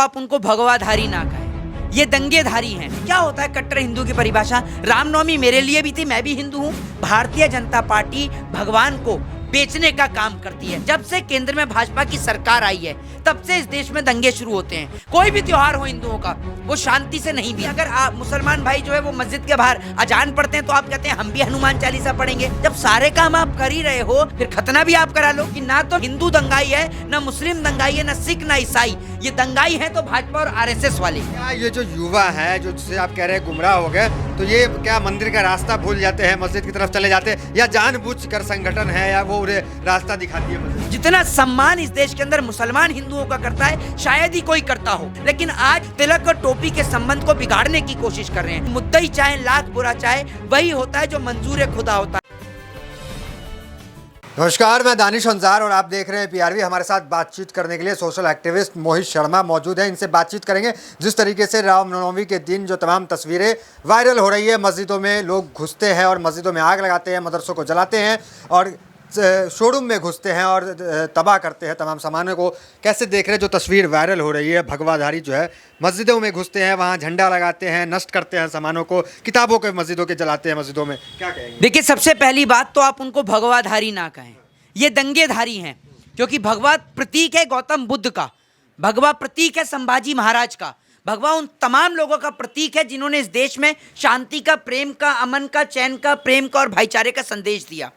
आप उनको भगवाधारी ना कहें, ये दंगेधारी हैं। क्या होता है कट्टर हिंदू की परिभाषा? रामनवमी मेरे लिए भी थी, मैं भी हिंदू हूँ। भारतीय जनता पार्टी भगवान को बेचने का काम करती है। जब से केंद्र में भाजपा की सरकार आई है तब से इस देश में दंगे शुरू होते हैं। कोई भी त्योहार हो हिंदुओं का, वो शांति से नहीं भी। अगर आप मुसलमान भाई जो है वो मस्जिद के बाहर अजान पढ़ते हैं तो आप कहते हैं हम भी हनुमान चालीसा पढ़ेंगे। जब सारे काम आप कर ही रहे हो फिर खतना भी आप करा लो कि ना तो हिंदू दंगाई है, ना मुस्लिम दंगाई है, ना सिख, ना ईसाई। ये दंगाई है तो भाजपा और आरएसएस वाले। क्या ये जो युवा है जो जिसे आप कह रहे हैं गुमराह हो गए, तो ये क्या मंदिर का रास्ता भूल जाते हैं, मस्जिद की तरफ चले जाते हैं, या जानबूझकर संगठन है या वो उन्हें रास्ता दिखाती है मस्जिद? जितना सम्मान इस देश के अंदर मुसलमान हिंदुओं का करता है शायद ही कोई करता हो, लेकिन आज तिलक और टोपी के संबंध को बिगाड़ने की कोशिश कर रहे हैं। मुद्दा ही चाहे लाख बुरा चाहे, वही होता है जो मंजूर खुदा होता है। नमस्कार, मैं दानिश अंजार और आप देख रहे हैं पीआरवी। हमारे साथ बातचीत करने के लिए सोशल एक्टिविस्ट मोहित शर्मा मौजूद हैं। इनसे बातचीत करेंगे जिस तरीके से रामनवमी के दिन जो तमाम तस्वीरें वायरल हो रही है, मस्जिदों में लोग घुसते हैं और मस्जिदों में आग लगाते हैं, मदरसों को जलाते हैं और शोरूम में घुसते हैं और तबाह करते हैं तमाम सामानों को। कैसे देख रहे हैं जो तस्वीर वायरल हो रही है? भगवाधारी जो है मस्जिदों में घुसते हैं, वहाँ झंडा लगाते हैं, नष्ट करते हैं सामानों को, किताबों के मस्जिदों के जलाते हैं मस्जिदों में। क्या कहेंगे? देखिए, सबसे पहली बात तो आप उनको भगवाधारी ना कहें, ये दंगेधारी हैं। क्योंकि भगवा प्रतीक है गौतम बुद्ध का, भगवा प्रतीक है संभाजी महाराज का, भगवा उन तमाम लोगों का प्रतीक है जिन्होंने इस देश में शांति का, प्रेम का, अमन का, चैन का, प्रेम का और भाईचारे का संदेश दिया।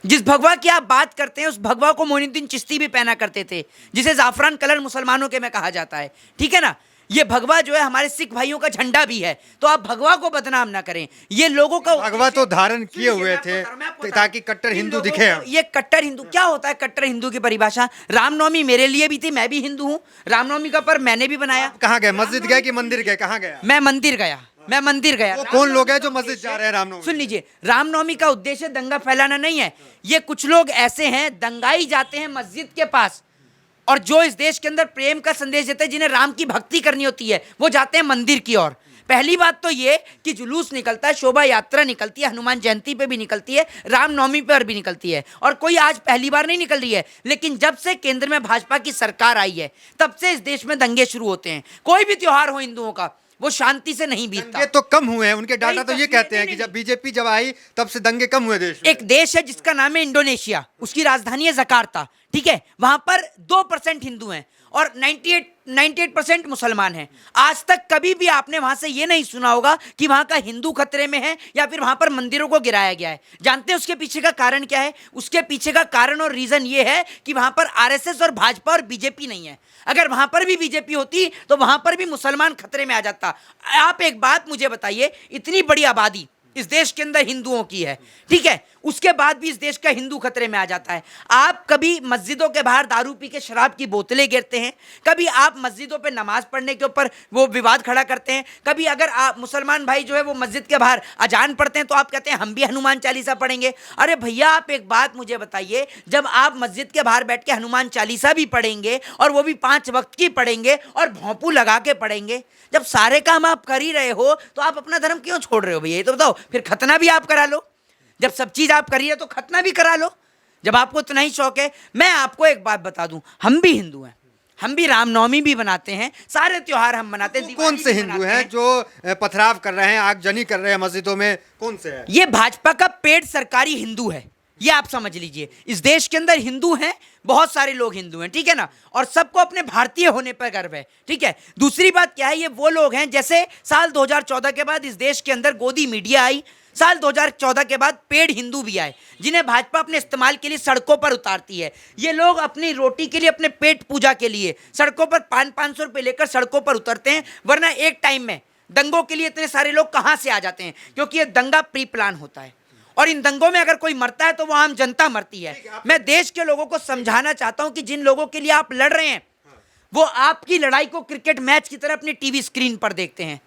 जिस भगवा की आप बात करते हैं उस भगवा को मोइनुद्दीन चिश्ती भी पहना करते थे, जिसे जाफरान कलर मुसलमानों के में कहा जाता है। ठीक है ना? ये भगवा जो है हमारे सिख भाइयों का झंडा भी है, तो आप भगवा को बदनाम ना करें। ये लोगों का भगवा तो धारण किए हुए थे ताकि कट्टर हिंदू दिखे। ये कट्टर हिंदू क्या होता है? कट्टर हिंदू की परिभाषा, रामनवमी मेरे लिए भी थी, मैं भी हिंदू हूँ। रामनवमी का पर्व मैंने भी बनाया। कहाँ गए? मस्जिद गए कि मंदिर गए? कहाँ गया? मैं मंदिर गया। वो कौन लोग हैं जो मस्जिद जा रहे हैं रामनवमी? सुन लीजिए, रामनवमी का उद्देश्य दंगा फैलाना नहीं है। ये कुछ लोग ऐसे हैं दंगाई जाते हैं मस्जिद के पास, और जो इस देश के अंदर प्रेम का संदेश देते हैं, जिन्हें राम की भक्ति करनी होती है, वो जाते हैं मंदिर की ओर। पहली बात तो ये कि जुलूस निकलता है, शोभा यात्रा निकलती है, हनुमान जयंती पे भी निकलती है, रामनवमी पर भी निकलती है, और कोई आज पहली बार नहीं निकल रही है। लेकिन जब से केंद्र में भाजपा की सरकार आई है तब से इस देश में दंगे शुरू होते हैं। कोई भी त्योहार हो हिंदुओं का, वो शांति से नहीं बीतता। ये तो कम हुए हैं, उनके डाटा तो ये कहते हैं कि जब बीजेपी जब आई तब से दंगे कम हुए देश में। एक देश है जिसका नाम है इंडोनेशिया, उसकी राजधानी है जकार्ता। ठीक है, वहां पर 2% हिंदू हैं और 98% मुसलमान हैं। आज तक कभी भी आपने वहां से ये नहीं सुना होगा कि वहां का हिंदू खतरे में है या फिर वहां पर मंदिरों को गिराया गया है। जानते हैं उसके पीछे का कारण क्या है? उसके पीछे का कारण और रीजन ये है कि वहां पर आरएसएस और भाजपा और बीजेपी नहीं है। अगर वहां पर भी बीजेपी होती तो वहां पर भी मुसलमान खतरे में आ जाता। आप एक बात मुझे बताइए, इतनी बड़ी आबादी इस देश के अंदर हिंदुओं की है, ठीक है, उसके बाद भी इस देश का हिंदू खतरे में आ जाता है। आप कभी मस्जिदों के बाहर दारू पी के शराब की बोतलें गिरते हैं, कभी आप मस्जिदों पे नमाज पढ़ने के ऊपर वो विवाद खड़ा करते हैं, कभी अगर आप मुसलमान भाई जो है वो मस्जिद के बाहर अजान पढ़ते हैं तो आप कहते हैं हम भी हनुमान चालीसा पढ़ेंगे। अरे भैया, आप एक बात मुझे बताइए, जब आप मस्जिद के बाहर बैठ के हनुमान चालीसा भी पढ़ेंगे और वो भी 5 वक्त की पढ़ेंगे और भोंपू लगा के पढ़ेंगे, जब सारे काम आप कर ही रहे हो तो आप अपना धर्म क्यों छोड़ रहे हो भैया? ये तो बताओ। फिर खतना भी आप करा लो। जब सब चीज आप करिए तो खतना भी करा लो, जब आपको इतना ही शौक है। मैं आपको एक बात बता दूं, हम भी हिंदू हैं, हम भी रामनवमी भी बनाते हैं, सारे त्योहार हम मनाते हैं। कौन से हिंदू हैं जो पथराव कर रहे हैं, आगजनी कर रहे हैं मस्जिदों में? कौन से हैं? ये भाजपा का पेड सरकारी हिंदू है, ये आप समझ लीजिए। इस देश के अंदर हिंदू हैं, बहुत सारे लोग हिंदू हैं, ठीक है ना, और सबको अपने भारतीय होने पर गर्व है। ठीक है, दूसरी बात क्या है, ये वो लोग हैं जैसे साल 2014 के बाद इस देश के अंदर गोदी मीडिया आई, साल 2014 के बाद पेड हिंदू भी आए, जिन्हें भाजपा अपने इस्तेमाल के लिए सड़कों पर उतारती है। ये लोग अपनी रोटी के लिए, अपने पेट पूजा के लिए सड़कों पर 500-500 रुपये लेकर सड़कों पर उतरते हैं, वरना एक टाइम में दंगों के लिए इतने सारे लोग कहाँ से आ जाते हैं? क्योंकि ये दंगा प्री प्लान होता है, और इन दंगों में अगर कोई मरता है तो वो आम जनता मरती है। मैं देश के लोगों को समझाना चाहता हूं कि जिन लोगों के लिए आप लड़ रहे हैं, वो आपकी लड़ाई को क्रिकेट मैच की तरह अपनी टीवी स्क्रीन पर देखते हैं।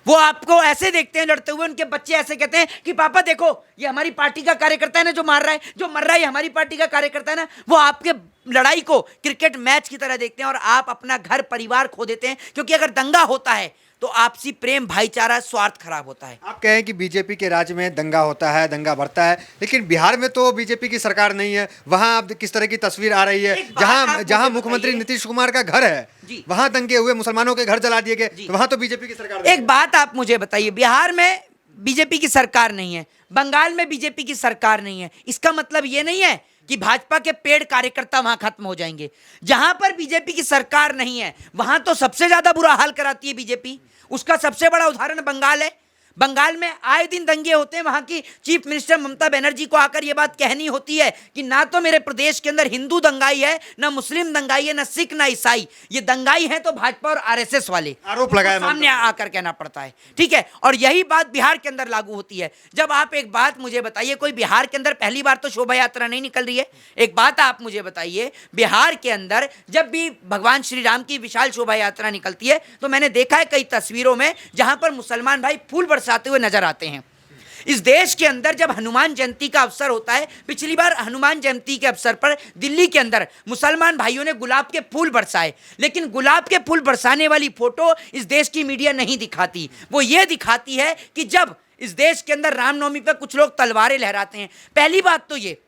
वो आपको ऐसे देखते हैं लड़ते हुए, उनके बच्चे ऐसे कहते हैं कि पापा देखो, ये हमारी पार्टी का कार्यकर्ता है ना जो मार रहा है, जो मर रहा है ये हमारी पार्टी का कार्यकर्ता है ना। वो आपके लड़ाई को क्रिकेट मैच की तरह देखते हैं और आप अपना घर परिवार खो देते हैं, क्योंकि अगर दंगा होता है तो आपसी प्रेम भाईचारा स्वार्थ खराब होता है। आप कहें कि बीजेपी के राज्य में दंगा होता है, दंगा बढ़ता है, लेकिन बिहार में तो बीजेपी की सरकार नहीं है। वहां अब किस तरह की तस्वीर आ रही है, एक बात आप जहां मुझे जहां मुख्यमंत्री बताइए। नीतीश कुमार का घर है, जी। वहां दंगे हुए, मुसलमानों के घर जला दिए गए, जी। तो वहां तो बीजेपी की सरकार नहीं एक बात आप मुझे बताइए, बिहार में बीजेपी की सरकार नहीं है, बंगाल में बीजेपी की सरकार नहीं है, इसका मतलब ये नहीं है कि भाजपा के पेड़ कार्यकर्ता वहां खत्म हो जाएंगे। जहां पर बीजेपी की सरकार नहीं है वहां तो सबसे ज्यादा बुरा हाल कराती है बीजेपी। उसका सबसे बड़ा उदाहरण बंगाल है। बंगाल में आए दिन दंगे होते हैं। वहां की चीफ मिनिस्टर ममता बनर्जी को आकर यह बात कहनी होती है कि ना तो मेरे प्रदेश के अंदर हिंदू दंगाई है, ना मुस्लिम दंगाई है, ना सिख, ना ईसाई, ये दंगाई है तो भाजपा और आरएसएस वाले। आरोप लगाया उनको सामने आकर कहना पड़ता है, ठीक है। और यही बात बिहार के अंदर लागू होती है। जब आप एक बात मुझे बताइए, कोई बिहार के अंदर पहली बार तो शोभा यात्रा नहीं निकल रही है। एक बात आप मुझे बताइए, बिहार के अंदर जब भी भगवान श्री राम की विशाल शोभा यात्रा निकलती है तो मैंने देखा है कई तस्वीरों में जहां पर मुसलमान भाई फूल बरसाते हुए नजर आते हैं। इस देश के अंदर जब हनुमान जयंती का अवसर होता है, पिछली बार हनुमान जयंती के अवसर पर दिल्ली के अंदर मुसलमान भाइयों ने गुलाब के फूल बरसाए, लेकिन गुलाब के फूल बरसाने वाली फोटो इस देश की मीडिया नहीं दिखाती। वो ये दिखाती है कि जब इस देश के अंदर रामनवमी पर कुछ लोग तलवारें लहराते हैं। पहली बात तो ये,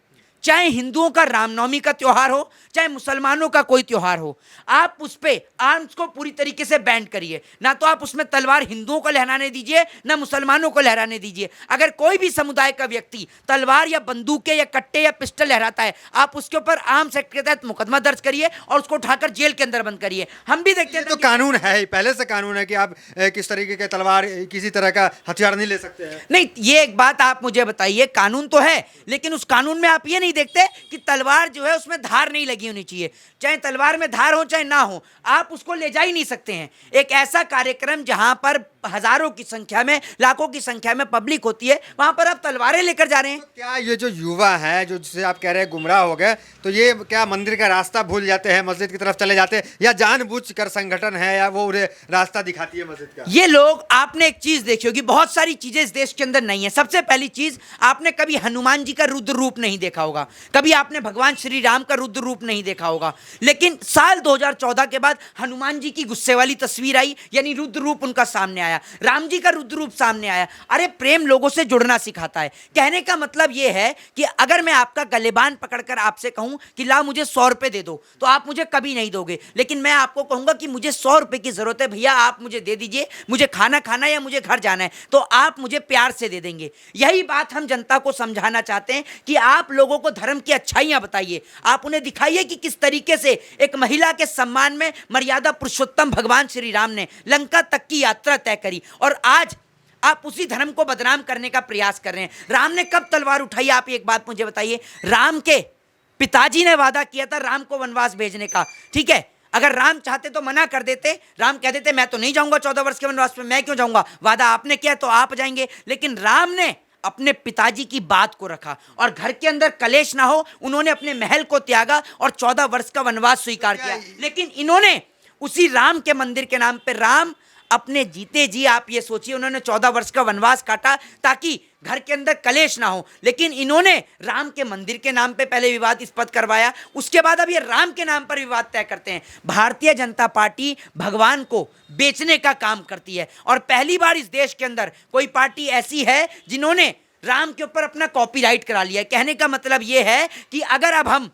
चाहे हिंदुओं का रामनवमी का त्योहार हो, चाहे मुसलमानों का कोई त्योहार हो, आप उस पे आर्म्स को पूरी तरीके से बैन करिए। ना तो आप उसमें तलवार हिंदुओं को लहराने दीजिए, ना मुसलमानों को लहराने दीजिए। अगर कोई भी समुदाय का व्यक्ति तलवार या बंदूकें या कट्टे या पिस्टल लहराता है, आप उसके ऊपर आर्म्स एक्ट के तहत मुकदमा दर्ज करिए और उसको उठाकर जेल के अंदर बंद करिए। हम भी देखते हैं तो कानून है ही, पहले से कानून है कि आप किस तरीके के तलवार, किसी तरह का हथियार नहीं ले सकते हैं। नहीं, ये एक बात आप मुझे बताइए, कानून तो है लेकिन उस कानून में आप ये नहीं देखते कि तलवार जो है उसमें धार नहीं लगी होनी चाहिए। चाहे तलवार में धार हो चाहे ना हो, आप उसको ले जा ही नहीं सकते हैं। एक ऐसा कार्यक्रम जहां पर हजारों की संख्या में, लाखों की संख्या में पब्लिक होती है, वहां पर आप तलवारें लेकर जा रहे हैं। तो क्या ये जो युवा है, जो जिसे आप कह रहे हैं गुमराह हो गए, तो ये क्या मंदिर का रास्ता भूल जाते हैं, मस्जिद की तरफ चले जाते हैं, या जानबूझकर संगठन है या वो उन्हें रास्ता दिखाती है मस्जिद का? ये लोग, आपने एक चीज देखी होगी, बहुत सारी चीजें इस देश के अंदर नहीं है। सबसे पहली चीज, आपने कभी हनुमान जी का रुद्र रूप नहीं देखा होगा, कभी आपने भगवान श्री राम का रुद्र रूप नहीं देखा होगा, लेकिन साल 2014 के बाद हनुमान जी की गुस्से वाली तस्वीर आई, यानी रुद्र रूप उनका सामने आया, राम जी का रुद्र रूप सामने आया। अरे प्रेम लोगों से जुड़ना सिखाता है। कहने का मतलब यह है कि अगर मैं आपका गलेबान पकड़कर आपसे कहूं कि ला मुझे 100 रुपए दे दो, तो आप मुझे कभी नहीं दोगे, लेकिन मैं आपको कहूंगा कि मुझे 100 रुपए की जरूरत है भैया, आप मुझे दे दीजिए, मुझे खाना खाना या मुझे घर जाना है, तो आप मुझे प्यार से दे देंगे। यही बात हम जनता को समझाना चाहते हैं कि आप लोगों को धर्म की अच्छाइयां बताइए, आप उन्हें दिखाइए कि किस तरीके से एक महिला के सम्मान में मर्यादा पुरुषोत्तम भगवान श्री राम ने लंका तक की यात्रा तय करी, और आज आप उसी धर्म को बदनाम करने का प्रयास कर रहे हैं। राम ने कब तलवार उठाई? आप एक बात मुझे बताइए। राम के पिताजी ने वादा किया था राम को वनवास भेजने का, ठीक है। अगर राम चाहते तो मना कर देते, राम कह देते मैं तो नहीं जाऊंगा 14 वर्ष के वनवास में, मैं क्यों जाऊंगा, वादा आपने किया तो आप जाएंगे। लेकिन राम ने अपने पिताजी की बात को रखा और घर के अंदर कलेश ना हो, उन्होंने अपने महल को त्यागा और 14 वर्ष का वनवास स्वीकार किया। लेकिन इन्होंने उसी राम के मंदिर के नाम पे, राम अपने जीते जी, आप ये सोचिए, उन्होंने 14 वर्ष का वनवास काटा ताकि घर के अंदर कलेश ना हो, लेकिन इन्होंने राम के मंदिर के नाम पे पहले विवादास्पद करवाया, उसके बाद अब ये राम के नाम पर विवाद तय करते हैं। भारतीय जनता पार्टी भगवान को बेचने का काम करती है, और पहली बार इस देश के अंदर कोई पार्टी ऐसी है जिन्होंने राम के ऊपर अपना कॉपीराइट करा लिया है। कहने का मतलब ये है कि अगर अब हम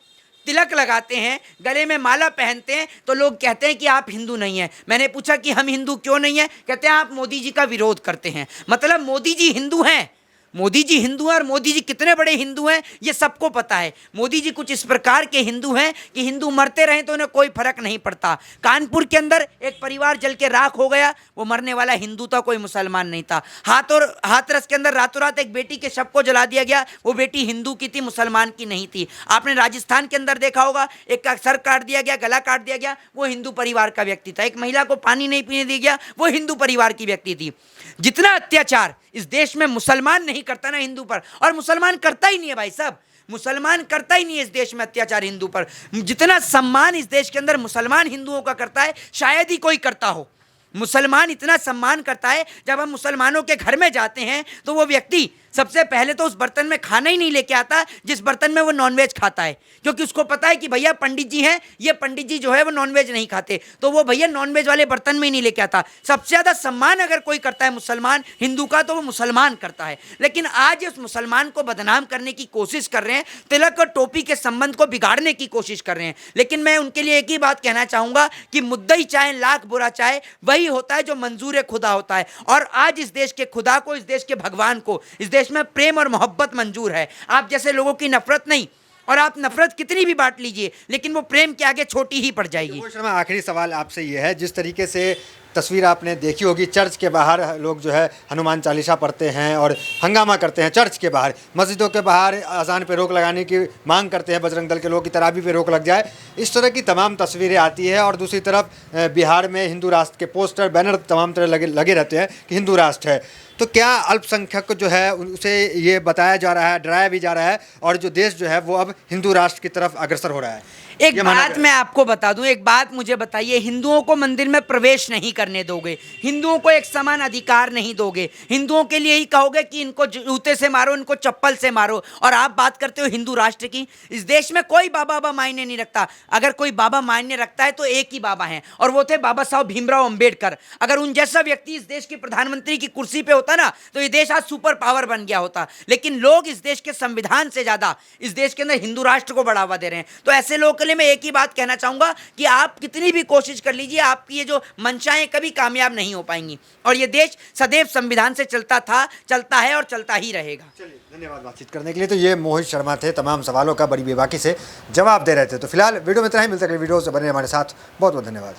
तिलक लगाते हैं, गले में माला पहनते हैं, तो लोग कहते हैं कि आप हिंदू नहीं हैं। मैंने पूछा कि हम हिंदू क्यों नहीं हैं? कहते हैं आप मोदी जी का विरोध करते हैं। मतलब मोदी जी हिंदू हैं, मोदी जी हिंदू हैं, और मोदी जी कितने बड़े हिंदू हैं ये सबको पता है। मोदी जी कुछ इस प्रकार के हिंदू हैं कि हिंदू मरते रहें तो उन्हें कोई फर्क नहीं पड़ता। कानपुर के अंदर एक परिवार जल के राख हो गया, वो मरने वाला हिंदू था, कोई मुसलमान नहीं था। हाथरस के अंदर रातों रात एक बेटी के शव को जला दिया गया, वो बेटी हिंदू की थी, मुसलमान की नहीं थी। आपने राजस्थान के अंदर देखा होगा, एक का सर काट दिया गया, गला काट दिया गया, वो हिंदू परिवार का व्यक्ति था। एक महिला को पानी नहीं पीने दिया गया, वो हिंदू परिवार की व्यक्ति थी। जितना अत्याचार इस देश में मुसलमान नहीं करता ना हिंदू पर, और मुसलमान करता ही नहीं है भाई साहब, मुसलमान करता ही नहीं है इस देश में अत्याचार हिंदू पर, जितना सम्मान इस देश के अंदर मुसलमान हिंदुओं का करता है शायद ही कोई करता हो। मुसलमान इतना सम्मान करता है, जब हम मुसलमानों के घर में जाते हैं तो वो व्यक्ति सबसे पहले तो उस बर्तन में खाना ही नहीं लेके आता जिस बर्तन में वो नॉनवेज खाता है, क्योंकि उसको पता है कि भैया पंडित जी हैं, ये पंडित जी जो है वो नॉनवेज नहीं खाते, तो वो भैया नॉनवेज वाले बर्तन में ही नहीं लेके आता। सबसे ज्यादा सम्मान अगर कोई करता है मुसलमान हिंदू का, तो वो मुसलमान करता है। लेकिन आज उस मुसलमान को बदनाम करने की कोशिश कर रहे हैं, तिलक और टोपी के संबंध को बिगाड़ने की कोशिश कर रहे हैं। लेकिन मैं उनके लिए एक ही बात कहना चाहूंगा कि मुद्दई चाहे लाख बुरा चाहे, वही होता है जो मंजूर खुदा होता है। और आज इस देश के खुदा को, इस देश के भगवान को, इस देश में प्रेम और मोहब्बत मंजूर है। आप जैसे लोगों की नफरत नहीं, और आप नफरत कितनी भी बांट लीजिए लेकिन वो प्रेम के आगे छोटी ही पड़ जाएगी। मोहित शर्मा, आखिरी सवाल आपसे ये है, जिस तरीके से तस्वीर आपने देखी होगी, चर्च के बाहर लोग जो है हनुमान चालीसा पढ़ते हैं और हंगामा करते हैं, चर्च के बाहर, मस्जिदों के बाहर अजान पे रोक लगाने की मांग करते हैं बजरंग दल के लोग की तरावी पे रोक लग जाए, इस तरह की तमाम तस्वीरें आती है। और दूसरी तरफ बिहार में हिंदू राष्ट्र के पोस्टर बैनर तमाम तरह लगे रहते हैं कि हिंदू राष्ट्र है। तो क्या अल्पसंख्यक जो है उसे ये बताया जा रहा है, डराया भी जा रहा है, और जो देश जो है वो अब हिंदू राष्ट्र की तरफ अग्रसर हो रहा है? एक बात मैं आपको बता दूं, एक बात मुझे बताइए, हिंदुओं को मंदिर में प्रवेश नहीं करने दोगे, हिंदुओं को एक समान अधिकार नहीं दोगे, हिंदुओं के लिए ही कहोगे कि इनको जूते से मारो, इनको चप्पल से मारो, और आप बात करते हो हिंदू राष्ट्र की। इस देश में कोई बाबा मायने नहीं रखता। अगर कोई बाबा मायने रखता है तो एक ही बाबा हैं, और वो थे बाबा साहब भीमराव अंबेडकर। अगर उन जैसा व्यक्ति इस देश के प्रधानमंत्री की कुर्सी पे होता ना, तो ये देश आज सुपर पावर बन गया होता। लेकिन लोग इस देश के संविधान से ज्यादा इस देश के अंदर हिंदू राष्ट्र को बढ़ावा दे रहे हैं। तो ऐसे लोगों के लिए मैं एक ही बात कहना चाहूंगा कि आप कितनी भी कोशिश कर लीजिए, आपकी ये जो मंशाएं कभी कामयाब नहीं हो पाएंगी, और ये देश सदैव संविधान से चलता था, चलता है और चलता ही रहेगा। चलिए, धन्यवाद बातचीत करने के लिए। तो ये मोहित शर्मा थे, तमाम सवालों का बड़ी बेबाकी से जवाब दे रहे थे। तो फिलहाल वीडियो में इतना ही, मिलते अगले वीडियो से बने हमारे साथ। बहुत बहुत धन्यवाद।